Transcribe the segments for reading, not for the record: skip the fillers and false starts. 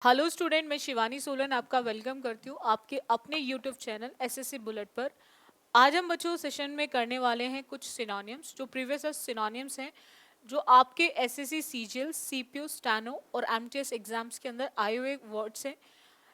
Hello student, मैं शिवानी सोलन आपका welcome करती हूँ आपके अपने यूट्यूब चैनल एसएससी बुलेट पर। आज हम बच्चों सेशन में करने वाले हैं कुछ सिनोनिम्स जो प्रीवियस सिनोनिम्स हैं जो आपके एसएससी सीजीएल सीपीयू स्टैनो और एमटीएस एग्जाम्स के अंदर आए हुए वर्ड्स हैं।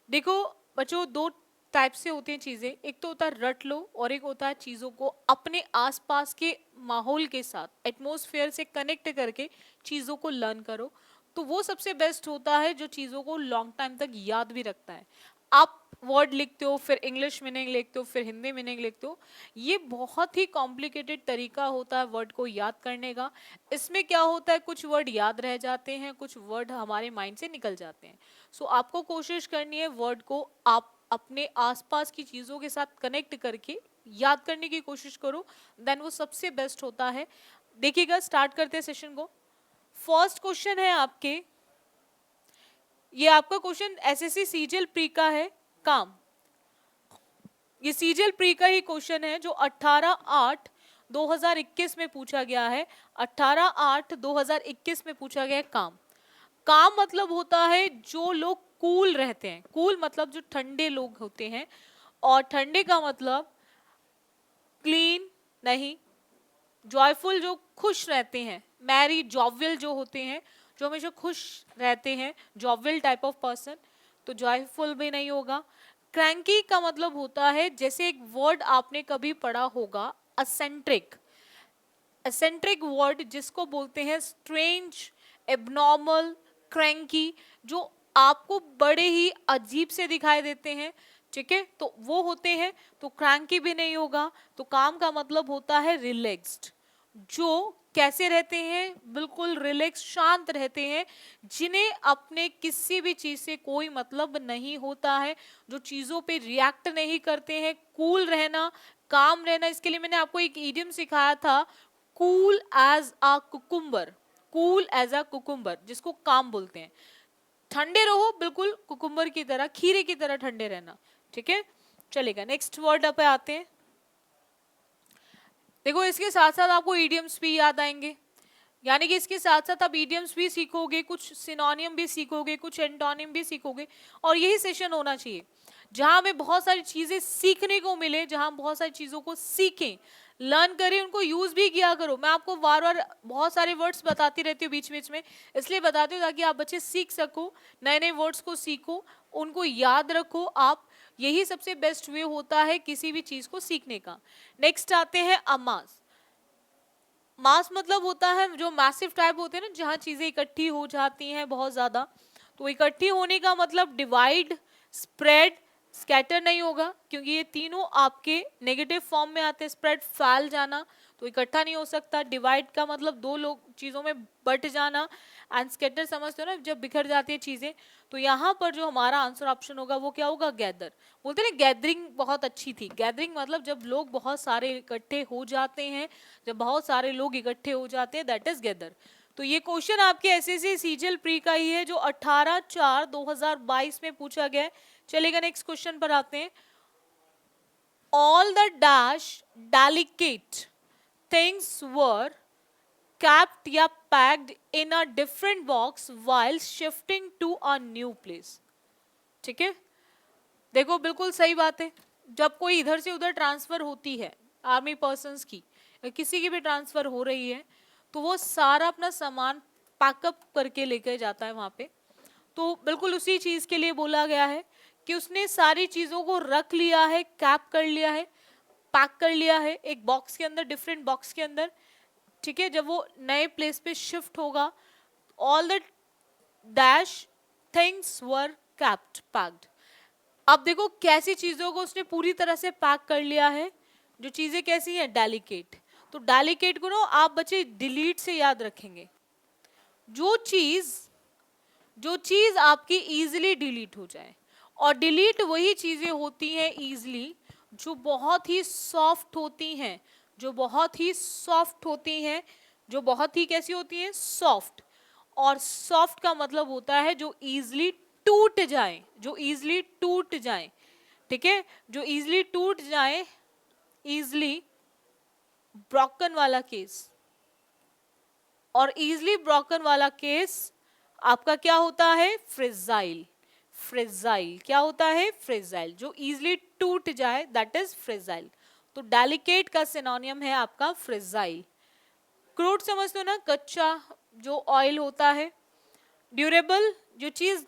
देखो बच्चों, दो टाइप से होती हैं चीज़ें। एक तो होता है रट लो और एक होता है चीज़ों को अपने आसपास के माहौल के साथ एटमॉस्फेयर से कनेक्ट करके चीज़ों को लर्न करो। तो वो सबसे बेस्ट होता है जो चीज़ों को लॉन्ग टाइम तक याद भी रखता है। आप वर्ड लिखते हो, फिर इंग्लिश मीनिंग लिखते हो, फिर हिंदी मीनिंग लिखते हो। ये बहुत ही कॉम्प्लिकेटेड तरीका होता है वर्ड को याद करने का। इसमें क्या होता है, कुछ वर्ड याद रह जाते हैं, कुछ वर्ड हमारे माइंड से निकल जाते हैं। सो आपको कोशिश करनी है वर्ड को आप अपने आसपास की चीज़ों के साथ कनेक्ट करके याद करने की कोशिश करो, देन वो सबसे बेस्ट होता है। देखिएगा, स्टार्ट करते हैं सेशन को। फर्स्ट क्वेश्चन है आपके, ये आपका क्वेश्चन एसएससी सीजीएल प्री का है। काम, ये सीजीएल प्री का ही क्वेश्चन है जो 18/8/2021 में पूछा गया है। 18/8/2021 में पूछा गया है। काम, काम मतलब होता है जो लोग कूल रहते हैं। कूल मतलब जो ठंडे लोग होते हैं, और ठंडे का मतलब क्लीन नहीं, जॉयफुल जो खुश रहते हैं, मैरी जॉवियल जो होते हैं, जो हमेशा खुश रहते हैं, जॉवियल टाइप ऑफ पर्सन। तो जॉयफुल भी नहीं होगा। क्रैंकी का मतलब होता है, जैसे एक वर्ड आपने कभी पढ़ा होगा, असेंट्रिक। एसेंट्रिक वर्ड जिसको बोलते हैं स्ट्रेंज, एबनॉर्मल, क्रैंकी, जो आपको बड़े ही अजीब से दिखाई देते हैं। ठीक है, तो वो होते हैं। तो क्रैंकी भी नहीं होगा। तो काम का मतलब होता है रिलैक्स्ड, जो कैसे रहते हैं, बिल्कुल रिलैक्स, शांत रहते हैं, जिन्हें अपने किसी भी चीज से कोई मतलब नहीं होता है, जो चीजों पे रिएक्ट नहीं करते हैं। कूल रहना, काम रहना, इसके लिए मैंने आपको एक इडियम सिखाया था, cool as a cucumber. Cool as a cucumber, जिसको काम बोलते हैं। ठंडे रहो बिल्कुल कुकुम्बर की तरह, खीरे की तरह ठंडे रहना। ठीक है, चलेगा। नेक्स्ट वर्ड पे आते हैं। देखो, इसके साथ साथ आपको इडियम्स भी याद आएंगे, यानी कि इसके साथ साथ आप इडियम्स भी सीखोगे, कुछ सिनोनियम भी सीखोगे, कुछ एंटोनिम भी सीखोगे। और यही सेशन होना चाहिए जहां हमें बहुत सारी चीजें सीखने को मिले, जहां हम बहुत सारी चीजों को सीखें, लर्न करें, उनको यूज भी किया करो। मैं आपको बार बार बहुत सारे वर्ड्स बताती रहती हूँ बीच बीच में, इसलिए बताती हूँ ताकि आप बच्चे सीख सको, नए नए वर्ड्स को सीखो, उनको याद रखो आप। यही सबसे बेस्ट वे होता है किसी भी चीज को सीखने का। नेक्स्ट आते हैं अमास। मास मतलब होता है जो मैसिव टाइप होते हैं ना, जहाँ चीजें इकट्ठी हो जाती हैं बहुत ज्यादा। तो इकट्ठी होने का मतलब डिवाइड, स्प्रेड, स्कैटर नहीं होगा, क्योंकि ये तीनों आपके नेगेटिव फॉर्म में आते हैं। स्प्रेड फैल जाना, तो इकट्ठा नहीं हो सकता। डिवाइड का मतलब दो लोग चीजों में बट जाना, एंड स्कैटर समझते हो ना, जब बिखर जाती है चीजें। तो यहाँ पर जो हमारा आंसर ऑप्शन होगा वो क्या होगा, गैदर। बोलते हैं गैदरिंग बहुत अच्छी थी। गैदरिंग मतलब जब लोग बहुत सारे इकट्ठे हो जाते हैं, जब बहुत सारे लोग इकट्ठे हो जाते हैं, दैट इज गैदर। तो ये क्वेश्चन आपके एसएससी सीजीएल प्री का ही है जो 18/4/2022 में पूछा गया है। चलेगा, नेक्स्ट क्वेश्चन पर आते हैं। All the dash delicate things were kept या packed in a different box while shifting to a new place। ठीक है, देखो बिल्कुल सही बात है। जब कोई इधर से उधर ट्रांसफर होती है, आर्मी पर्सन्स की या किसी की भी ट्रांसफर हो रही है, तो वो सारा अपना सामान पैकअप करके लेकर जाता है वहां पे। तो बिल्कुल उसी चीज के लिए बोला गया है कि उसने सारी चीजों को रख लिया है, कैप कर लिया है, पैक कर लिया है एक बॉक्स के अंदर, डिफरेंट बॉक्स के अंदर। ठीक है, जब वो नए प्लेस पे शिफ्ट होगा, all the dash things were kept packed. अब देखो कैसी चीजों को उसने पूरी तरह से पैक कर लिया है, जो चीजें कैसी हैं, डेलिकेट। तो डेलिकेट को ना आप बच्चे डिलीट से याद रखेंगे। जो चीज जो चीज आपकी इजीली डिलीट हो जाए, और डिलीट वही चीजें होती हैं इजीली जो बहुत ही सॉफ्ट होती हैं, जो बहुत ही सॉफ्ट होती हैं, जो बहुत ही कैसी होती हैं, सॉफ्ट। और सॉफ्ट का मतलब होता है जो इजीली टूट जाए, जो इजीली टूट जाए। ठीक है, जो इजीली टूट जाए, इजीली ब्रोकन वाला केस। और इजीली ब्रोकन वाला केस आपका क्या होता है, फ्रेजाइल। फ्रेजाइल। क्या होता है? फ्रेजाइल। जो इजिली टूट जाए दैट इज फ्रेजाइल। तो डेलिकेट का सिनोनियम है आपका फ्रेजाइल। क्रूड समझते हो ना, कच्चा जो ऑयल होता है। ड्यूरेबल, जो चीज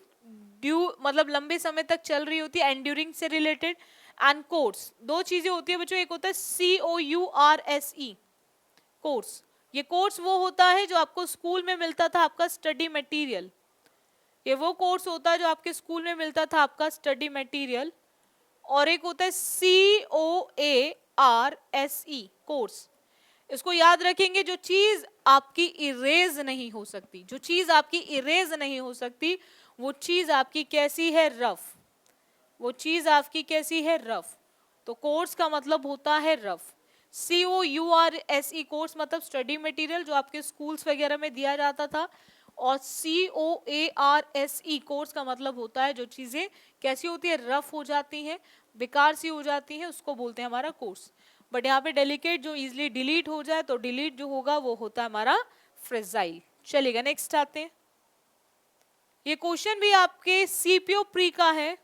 ड्यू मतलब लंबे समय तक चल रही होती है, एंड्यूरिंग से रिलेटेड। एंड कोर्स, दो चीजें होती है बच्चों, एक होता है COURSE, कोर्स। ये कोर्स वो होता है जो आपको स्कूल में मिलता था, आपका स्टडी मटेरियल। ये वो कोर्स होता है जो आपके स्कूल में मिलता था, आपका स्टडी मटेरियल। और एक होता है COARSE, कोर्स। इसको याद रखेंगे, जो चीज आपकी इरेज नहीं हो सकती, जो चीज आपकी इरेज नहीं हो सकती, वो चीज आपकी कैसी है? रफ। वो चीज आपकी कैसी है? रफ। तो कोर्स का मतलब होता है रफ। COURSE, कोर्स मतलब स्टडी मटेरियल जो आपके स्कूल्स वगैरह में दिया जाता था। और COARSE, कोर्स का मतलब होता है जो चीजें कैसी होती है? रफ हो जाती हैं, बेकार सी हो जाती हैं, उसको बोलते हैं हमारा कोर्स। बट यहाँ पे डेलिकेट जो इजिली डिलीट हो जाए, तो डिलीट जो होगा वो होता है हमारा फ्रेजाइल। चलेगा, नेक्स्ट आते हैं। ये क्वेश्चन भी आपके CPO प्री का है,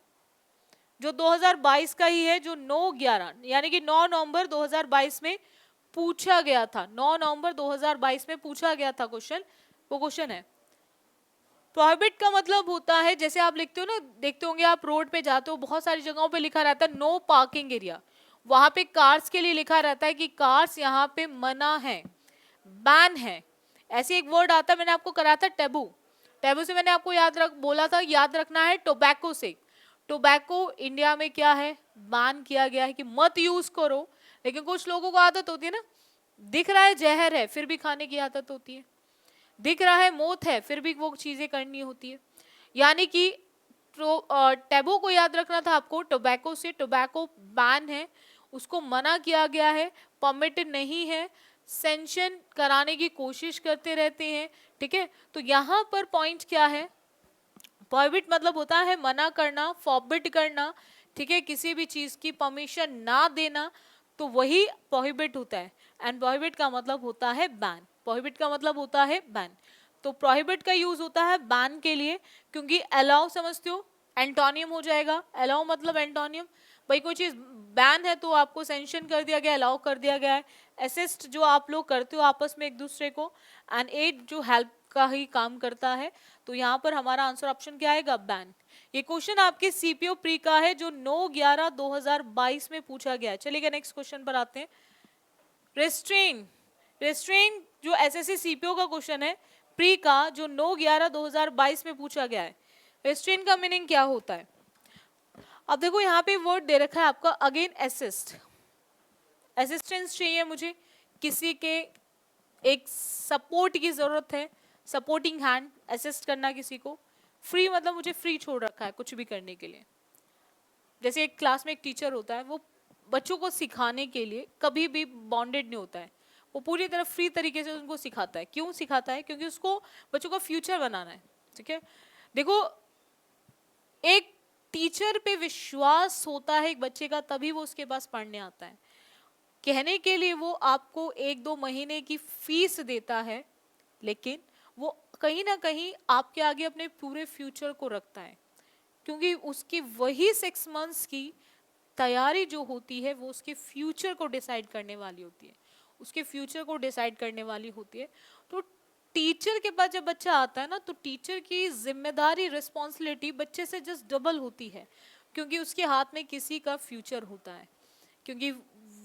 जो 2022 का ही है, जो 9/11 यानी कि 9 नवंबर 2022 में पूछा गया था। 9 नवंबर 2022 में पूछा गया था क्वेश्चन। वो क्वेश्चन है, प्रोहिबिट का मतलब होता है, जैसे आप लिखते हो ना, देखते होंगे आप रोड पे जाते हो, बहुत सारी जगहों पे लिखा रहता है नो पार्किंग एरिया। वहां पे कार्स के लिए लिखा रहता है कि कार्स यहाँ पे मना है, बैन है। ऐसे एक वर्ड आता है, मैंने आपको कराया था टेबू। टेबू से मैंने आपको बोला था याद रखना है टोबैको से। टोबैको इंडिया में क्या है? बैन किया गया है कि मत यूज करो। लेकिन कुछ लोगों को आदत होती है ना, दिख रहा है जहर है फिर भी खाने की आदत होती है, दिख रहा है मौत है फिर भी वो चीजें करनी होती है। यानी कि टैबू को याद रखना था आपको, टोबैको से। टोबैको बैन है, उसको मना किया गया है, परमिट नहीं है, सेंशन कराने की कोशिश करते रहते हैं। ठीक है, तो यहाँ पर पॉइंट क्या है? प्रोहिबिट मतलब होता है मना करना, फॉरबिड करना। ठीक है, किसी भी चीज की परमिशन ना देना, तो वही प्रोहिबिट होता है। एंड प्रोहिबिट का मतलब होता है बैन। प्रोहिबिट का मतलब होता है बैन। तो प्रोहिबिट का यूज होता है बैन के लिए, क्योंकि अलाउ समझते हो, एंटोनियम हो जाएगा। अलाउ मतलब एंटोनियम, भाई कोई चीज बैन है तो आपको सेंशन कर दिया गया, अलाउ कर दिया गया है। असिस्ट जो आप लोग करते हो आपस में एक दूसरे को, एंड एड जो हेल्प का ही काम करता है। तो यहाँ पर हमारा आंसर ऑप्शन क्या आएगा? बैन। ये क्वेश्चन आपके CPO प्री का है, जो 9/11/2022 में पूछा गया है। चलिए नेक्स्ट क्वेश्चन पर आते हैं। रेस्ट्रेन। रेस्ट्रेन जो SSC CPO का क्वेश्चन है प्री का, जो 9/11/2022 में पूछा गया है। रेस्ट्रेन का मीनिंग क्या होता है? अब देखो यहाँ पे वर्ड दे रखा है आपका अगेन, असिस्ट। असिस्टेंस चाहिए मुझे, किसी के एक सपोर्ट की जरूरत है, सपोर्टिंग हैंड, असिस्ट करना किसी को। फ्री मतलब मुझे फ्री छोड़ रखा है कुछ भी करने के लिए। जैसे एक क्लास में एक टीचर होता है, वो बच्चों को सिखाने के लिए कभी भी बॉन्डेड नहीं होता है, वो पूरी तरह फ्री तरीके से उनको सिखाता है। क्यों सिखाता है? क्योंकि उसको बच्चों का फ्यूचर बनाना है। ठीक है, देखो एक टीचर पे विश्वास होता है एक बच्चे का, तभी वो उसके पास पढ़ने आता है। कहने के लिए वो आपको 1-2 महीने की फीस देता है, लेकिन वो कहीं ना कहीं आपके आगे अपने पूरे फ्यूचर को रखता है, क्योंकि उसकी वही 6 मंथ्स की तैयारी जो होती है वो उसके फ्यूचर को डिसाइड करने वाली होती है, उसके फ्यूचर को डिसाइड करने वाली होती है। तो टीचर के पास जब बच्चा आता है ना, तो टीचर की जिम्मेदारी, रिस्पॉन्सिबिलिटी बच्चे से जस्ट डबल होती है, क्योंकि उसके हाथ में किसी का फ्यूचर होता है, क्योंकि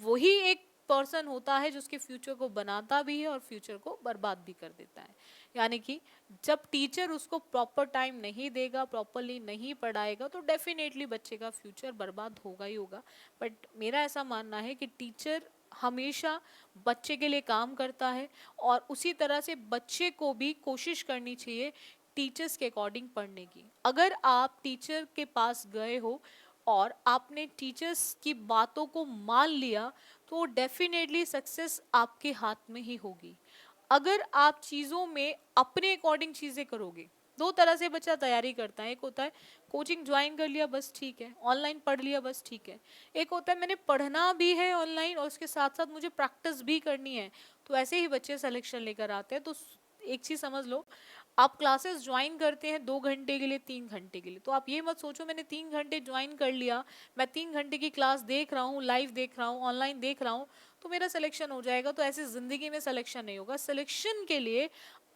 वही एक पर्सन होता है जो उसके फ्यूचर को बनाता भी है और फ्यूचर को बर्बाद भी कर देता है। यानी कि जब टीचर उसको प्रॉपर टाइम नहीं देगा, प्रॉपरली नहीं पढ़ाएगा, तो डेफिनेटली बच्चे का फ्यूचर बर्बाद होगा ही होगा। बट मेरा ऐसा मानना है कि टीचर हमेशा बच्चे के लिए काम करता है, और उसी तरह से बच्चे को भी कोशिश करनी चाहिए टीचर्स के अकॉर्डिंग पढ़ने की। अगर आप टीचर के पास गए हो और आपने टीचर्स की बातों को मान लिया, तो डेफिनेटली सक्सेस आपके हाथ में ही होगी। अगर आप चीज़ों में अपने अकॉर्डिंग चीज़ें करोगे, दो तरह से बच्चा तैयारी करता है। एक होता है कोचिंग ज्वाइन कर लिया बस ठीक है, ऑनलाइन पढ़ लिया बस ठीक है। एक होता है मैंने पढ़ना भी है ऑनलाइन और उसके साथ साथ मुझे प्रैक्टिस भी करनी है। तो ऐसे ही बच्चे सिलेक्शन लेकर आते हैं। तो एक चीज़ समझ लो, आप क्लासेस ज्वाइन करते हैं 2 घंटे के लिए, 3 घंटे के लिए, तो आप ये मत सोचो मैंने 3 घंटे ज्वाइन कर लिया, मैं 3 घंटे की क्लास देख रहा हूँ, लाइव देख रहा हूँ, ऑनलाइन देख रहा हूँ, तो मेरा सिलेक्शन हो जाएगा। तो ऐसे जिंदगी में सिलेक्शन नहीं होगा। सिलेक्शन के लिए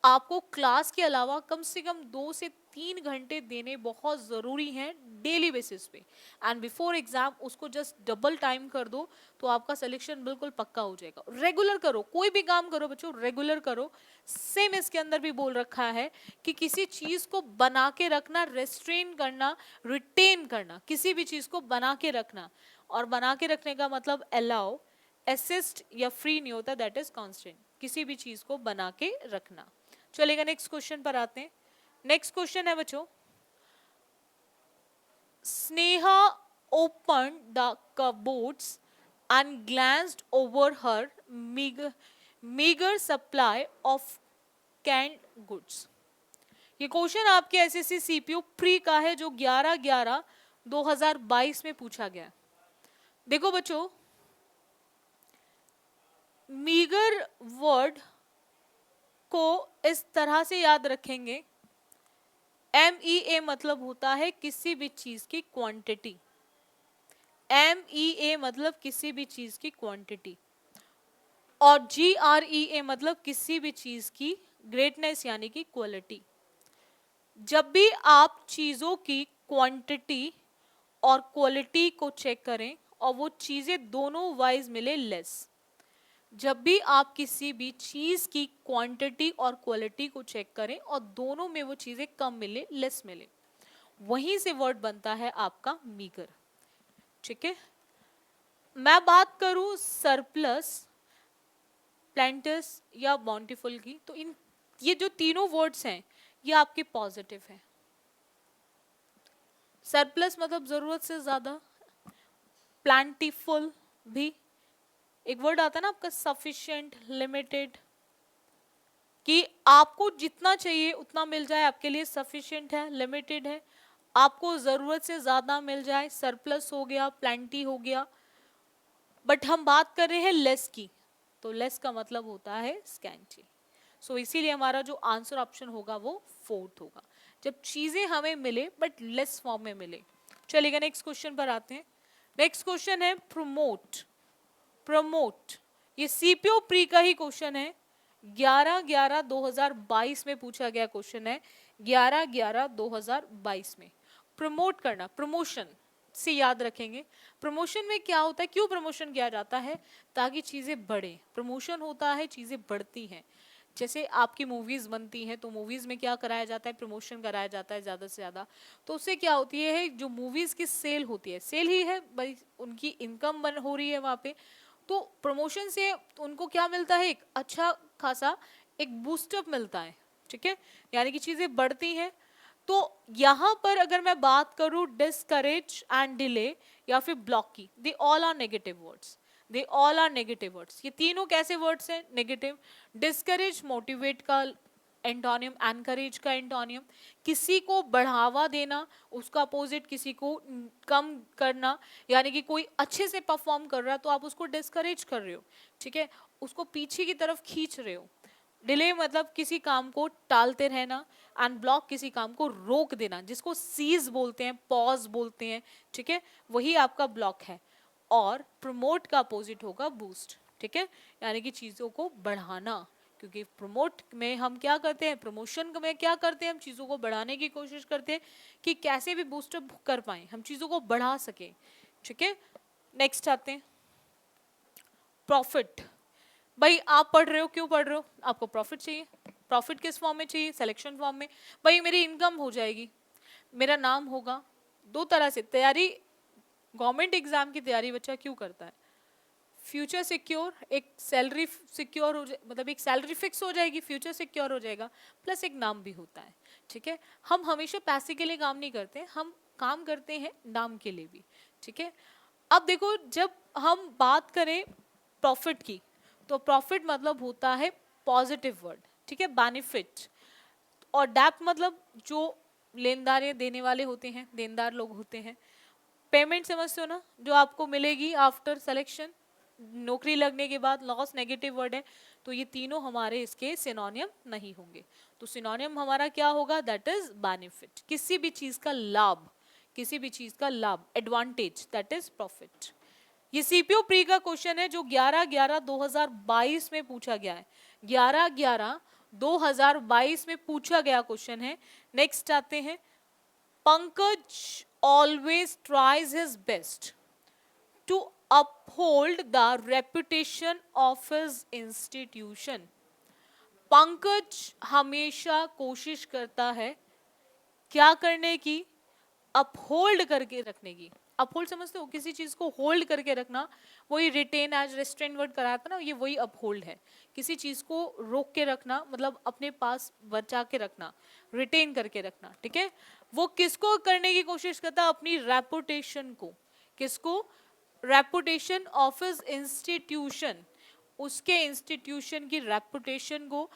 आपको क्लास के अलावा कम से कम 2 से 3 घंटे देने बहुत ज़रूरी हैं डेली बेसिस पे, एंड बिफोर एग्जाम उसको जस्ट डबल टाइम कर दो तो आपका सिलेक्शन बिल्कुल पक्का हो जाएगा। रेगुलर करो, कोई भी काम करो बच्चों, रेगुलर करो। सेम इसके अंदर भी बोल रखा है कि किसी चीज़ को बना के रखना, रेस्ट्रेन करना, रिटेन करना, किसी भी चीज़ को बना के रखना, और बना के रखने का मतलब अलाउ, असिस्ट या फ्री नहीं होता, दैट इज कांस्टेंट। किसी भी चीज़ को बना के रखना। चलेगा, नेक्स्ट क्वेश्चन पर आते हैं। नेक्स्ट क्वेश्चन है बच्चों, Sneha open the cupboards and glanced over her meager supply of canned goods। ये क्वेश्चन आपके एसएससी सीपीयू प्री का है जो 11/11/2022 में पूछा गया। देखो बच्चों, मीगर वर्ड को इस तरह से याद रखेंगे, MEA मतलब होता है किसी भी चीज की क्वांटिटी, MEA मतलब किसी भी चीज की क्वांटिटी, और GREA मतलब किसी भी चीज की ग्रेटनेस यानी कि क्वालिटी। जब भी आप चीजों की क्वांटिटी और क्वालिटी को चेक करें और वो चीजें दोनों वाइज मिले लेस, जब भी आप किसी भी चीज की क्वांटिटी और क्वालिटी को चेक करें और दोनों में वो चीजें कम मिले, लेस मिले, वहीं से वर्ड बनता है आपका मीगर। ठीक है, मैं बात करूं सरप्लस, प्लेंटस या बाउंटीफुल की, तो इन ये जो तीनों वर्ड्स हैं ये आपके पॉजिटिव हैं। सरप्लस मतलब जरूरत से ज्यादा, प्लांटीफुल भी एक वर्ड आता है ना आपका सफिशिएंट, लिमिटेड, कि आपको जितना चाहिए उतना मिल जाए आपके लिए सफिशिएंट है, लिमिटेड है, आपको जरूरत से ज्यादा मिल जाए, सरप्लस हो गया, प्लांटी हो गया। बट हम बात कर रहे हैं लेस की, तो लेस का मतलब होता है स्कैंटी। सो इसीलिए हमारा जो आंसर ऑप्शन होगा वो फोर्थ होगा, जब चीजें हमें मिले बट लेस फॉर्म में मिले। चलिएगा, नेक्स्ट क्वेश्चन पर आते हैं। नेक्स्ट क्वेश्चन है प्रमोट। प्रमोट ये सीपीओ प्री का ही क्वेश्चन है, 11/11/2022 में पूछा गया क्वेश्चन है, 11/11/2022 में। प्रमोट करना, प्रमोशन से याद रखेंगे। प्रमोशन में क्या होता है, क्यों प्रमोशन किया जाता है, ताकि चीजें बढ़े। प्रमोशन होता है चीजें बढ़ती हैं। जैसे आपकी मूवीज बनती हैं तो मूवीज में क्या कराया जाता है, प्रमोशन कराया जाता है ज्यादा से ज्यादा, तो उससे क्या होती है, जो मूवीज की सेल होती है, सेल ही है भाई, उनकी इनकम बन हो रही है वहां पे, तो प्रमोशन से उनको क्या मिलता है, एक अच्छा खासा एक बूस्टअप मिलता है। ठीक है, यानी कि चीजें बढ़ती हैं। तो यहां पर अगर मैं बात करूं डिस्करेज एंड डिले या फिर ब्लॉक की, they all are negative words, they all are negative words. ये तीनों कैसे वर्ड्स हैं, नेगेटिव। डिस्करेज मोटिवेट का एंटोनियम, एनकरेज का एंटोनियम, किसी को बढ़ावा देना, उसका अपोजिट किसी को कम करना, यानी कि कोई अच्छे से परफॉर्म कर रहा है तो आप उसको डिस्करेज कर रहे हो, ठीक है, उसको पीछे की तरफ खींच रहे हो। डिले मतलब किसी काम को टालते रहना, एंड ब्लॉक किसी काम को रोक देना, जिसको सीज बोलते हैं, पॉज बोलते हैं, ठीक है, वही आपका ब्लॉक है। और प्रमोट का अपोजिट होगा बूस्ट, ठीक है, यानी कि चीजों को बढ़ाना, क्योंकि प्रमोट में हम क्या करते हैं, प्रमोशन में क्या करते हैं, हम चीजों को बढ़ाने की कोशिश करते हैं कि कैसे भी बूस्टअप कर पाए, हम चीजों को बढ़ा सके। ठीक है, नेक्स्ट आते हैं प्रॉफिट। भाई आप पढ़ रहे हो, क्यों पढ़ रहे हो, आपको प्रॉफिट चाहिए। प्रॉफिट किस फॉर्म में चाहिए, सिलेक्शन फॉर्म में। भाई मेरी इनकम हो जाएगी, मेरा नाम होगा। दो तरह से तैयारी, गवर्नमेंट एग्जाम की तैयारी बच्चा क्यों करता है, फ्यूचर सिक्योर, एक सैलरी सिक्योर हो जाए, मतलब एक सैलरी फिक्स हो जाएगी, फ्यूचर सिक्योर हो जाएगा, प्लस एक नाम भी होता है। ठीक है, हम हमेशा पैसे के लिए काम नहीं करते, हम काम करते हैं नाम के लिए भी। ठीक है, अब देखो जब हम बात करें प्रॉफिट की, तो प्रॉफिट मतलब होता है पॉजिटिव वर्ड, ठीक है, बेनिफिट। और डेप्ट मतलब जो लेनदार या देने वाले होते हैं, देनदार लोग होते हैं। पेमेंट समझते हो ना, जो आपको मिलेगी आफ्टर सिलेक्शन, नौकरी लगने के बाद, लॉस नेगेटिव वर्ड है, तो ये तीनों हमारे इसके सिनोनियम नहीं होंगे। तो सिनोनियम हमारा क्या होगा, दैट इज बेनिफिट, किसी भी चीज का लाभ, किसी भी चीज का लाभ, एडवांटेज, दैट इज प्रॉफिट। ये सीपीओ प्री का क्वेश्चन है जो 11/11/2022 में पूछा गया है, 11/11/2022 में पूछा गया क्वेश्चन है। नेक्स्ट आते हैं, Pankaj always tries his best to uphold the reputation of his institution. Pankaj हमेशा कोशिश करता है क्या करने की, अपहोल्ड करके रखने की। अपहोल्ड समझते हो, किसी चीज को होल्ड करके रखना, वही रिटेन एज रेस्ट्रेन वर्ड कराया था ना, ये वही अपहोल्ड है, किसी चीज को रोक के रखना, मतलब अपने पास बचा के रखना, रिटेन करके रखना, ठीक है। वो किसको करने की कोशिश करता है, अपनी रेपुटेशन को, किसको, रेपुटेशन ऑफ हिज इंस्टीट्यूशन, उसके इंस्टीट्यूशन की रेपुटेशन को।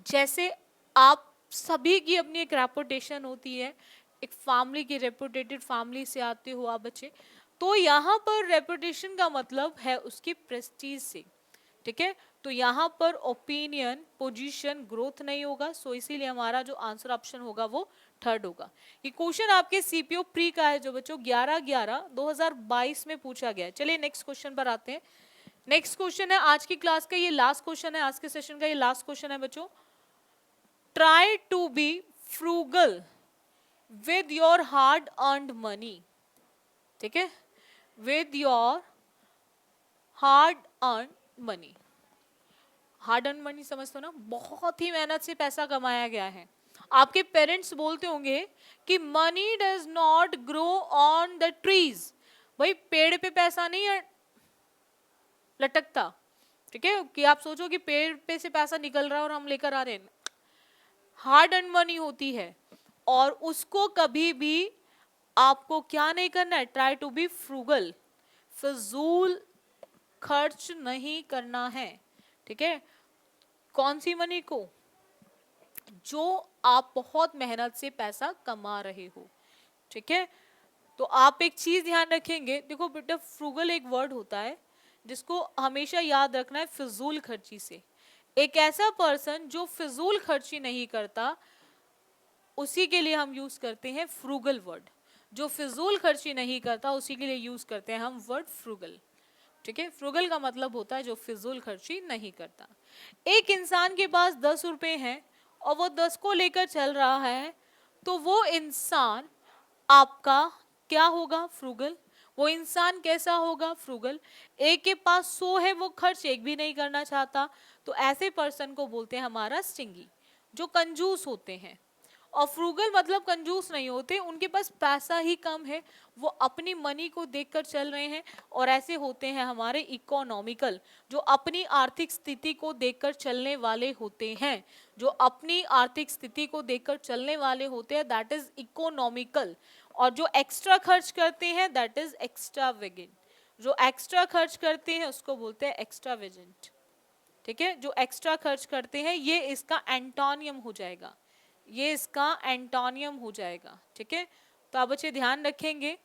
जैसे आप सभी की अपनी एक रेपुटेशन होती है, एक फैमिली की, रेपुटेटेड फैमिली से आते हो आप बच्चे, तो यहाँ पर रेपुटेशन का मतलब है उसकी प्रेस्टीज से, ठीक है। तो यहाँ पर ओपिनियन, पोजीशन, ग्रोथ नहीं होगा, सो इसीलिए हमारा जो आंसर ऑप्शन होगा वो थर्ड होगा। ये क्वेश्चन आपके सीपीओ प्री का है जो बच्चों 11/11/2022 में पूछा गया है। चलिए नेक्स्ट क्वेश्चन पर आते हैं। नेक्स्ट क्वेश्चन है आज की क्लास का, ये लास्ट क्वेश्चन है, आज के सेशन का ये लास्ट क्वेश्चन है बच्चों। Try to be frugal with your hard earned money, ठीक है, with your hard earned money. Hard earn money समझते हो ना, बहुत ही मेहनत से पैसा कमाया गया है। आपके पेरेंट्स बोलते होंगे कि money does not grow on the trees, भाई पेड़ पे पैसा नहीं लटकता, ठीक है, कि आप सोचो कि पेड़ पे से पैसा निकल रहा है और हम लेकर आ रहे हैं। हार्ड अर्न मनी होती है और उसको कभी भी आपको क्या नहीं करना है, ट्राई टू बी फ्रूगल, फिजूल खर्च नहीं करना है, ठीक है। कौन सी मनी को, जो आप बहुत मेहनत से पैसा कमा रहे हो, ठीक है। तो आप एक चीज ध्यान रखेंगे, देखो बेटा फ्रूगल एक वर्ड होता है जिसको हमेशा याद रखना है, फिजूल खर्ची से। एक ऐसा पर्सन जो फिजूल खर्ची नहीं करता, उसी के लिए हम यूज करते हैं फ्रूगल वर्ड। जो फिजूल खर्ची नहीं करता उसी के लिए यूज करते हैं हम वर्ड फ्रूगल, ठीक है। फ्रूगल का मतलब होता है जो फिजूल खर्ची नहीं करता। एक इंसान के पास 10 रुपए हैं और वो 10 को लेकर चल रहा है, तो वो इंसान आपका क्या होगा, फ्रूगल। वो इंसान कैसा होगा, फ्रूगल। एक के पास 100 है, वो खर्च एक भी नहीं करना चाहता, तो ऐसे पर्सन को बोलते हैं हमारा स्टिंगी, जो कंजूस होते हैं। और फ्रूगल मतलब कंजूस नहीं होते, उनके पास पैसा ही कम है, वो अपनी मनी को देखकर चल रहे हैं। और ऐसे होते हैं हमारे इकोनॉमिकल, जो अपनी आर्थिक स्थिति को देखकर चलने वाले होते हैं, जो अपनी आर्थिक स्थिति को देखकर चलने वाले होते हैं, दैट इज इकोनॉमिकल। और जो एक्स्ट्रा खर्च करते हैं दैट इज एक्स्ट्रावेगेंट, जो एक्स्ट्रा खर्च करते हैं उसको बोलते हैं एक्स्ट्रावेजेंट, ठीक है। जो एक्स्ट्रा खर्च करते हैं ये इसका एंटोनियम हो जाएगा, ये इसका एंटोनियम हो जाएगा, ठीक है। तो आप बच्चे ध्यान रखेंगे,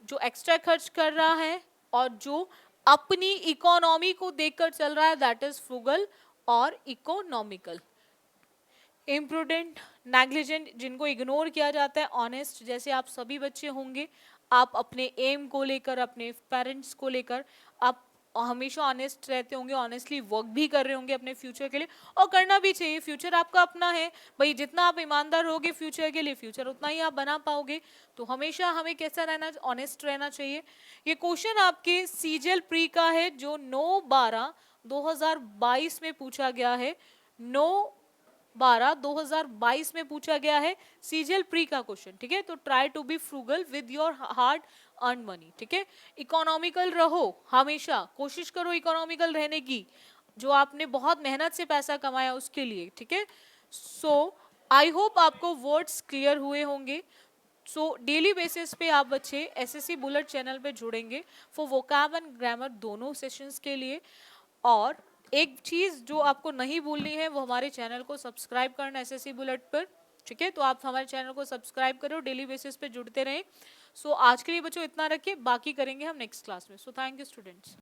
जो एक्स्ट्रा खर्च कर रहा है और जो अपनी इकोनॉमी को देखकर चल रहा है दैट इज फ्रूगल और इकोनॉमिकल। इम्प्रूडेंट, नेग्लिजेंट, जिनको इग्नोर किया जाता है। ऑनेस्ट, जैसे आप सभी बच्चे होंगे, आप अपने एम को लेकर, अपने पेरेंट्स को लेकर आप हमेशा ऑनेस्ट रहते होंगे, ऑनेस्टली वर्क भी कर रहे होंगे अपने फ्यूचर के लिए, और करना भी चाहिए। फ्यूचर आपका अपना है भाई, जितना आप ईमानदार होगे फ्यूचर के लिए, फ्यूचर उतना ही आप बना पाओगे। तो हमेशा हमें कैसा रहना, ऑनेस्ट रहना चाहिए। ये क्वेश्चन आपके सीजीएल प्री का है जो 9/12/2022 में पूछा गया है, 9/12/2022 में पूछा गया है, सीजीएल प्री का क्वेश्चन, ठीक है। तो try to be frugal with your hard earn money, ठीक है। इकोनॉमिकल रहो, हमेशा कोशिश करो इकोनॉमिकल रहने की, जो आपने बहुत मेहनत से पैसा कमाया उसके लिए, ठीक है। सो आई होप आपको वर्ड्स क्लियर हुए होंगे। सो डेली बेसिस पे आप बच्चे एसएससी बुलेट चैनल पे जुड़ेंगे फॉर वोकैब एंड ग्रामर दोनों सेशंस के लिए। और एक चीज जो आपको नहीं भूलनी है वो हमारे चैनल को सब्सक्राइब करना एसएससी बुलेट पर, ठीक है। तो आप हमारे चैनल को सब्सक्राइब करो, डेली बेसिस पे जुड़ते रहें। सो आज के लिए बच्चों इतना रखिए, बाकी करेंगे हम नेक्स्ट क्लास में। So thank you students.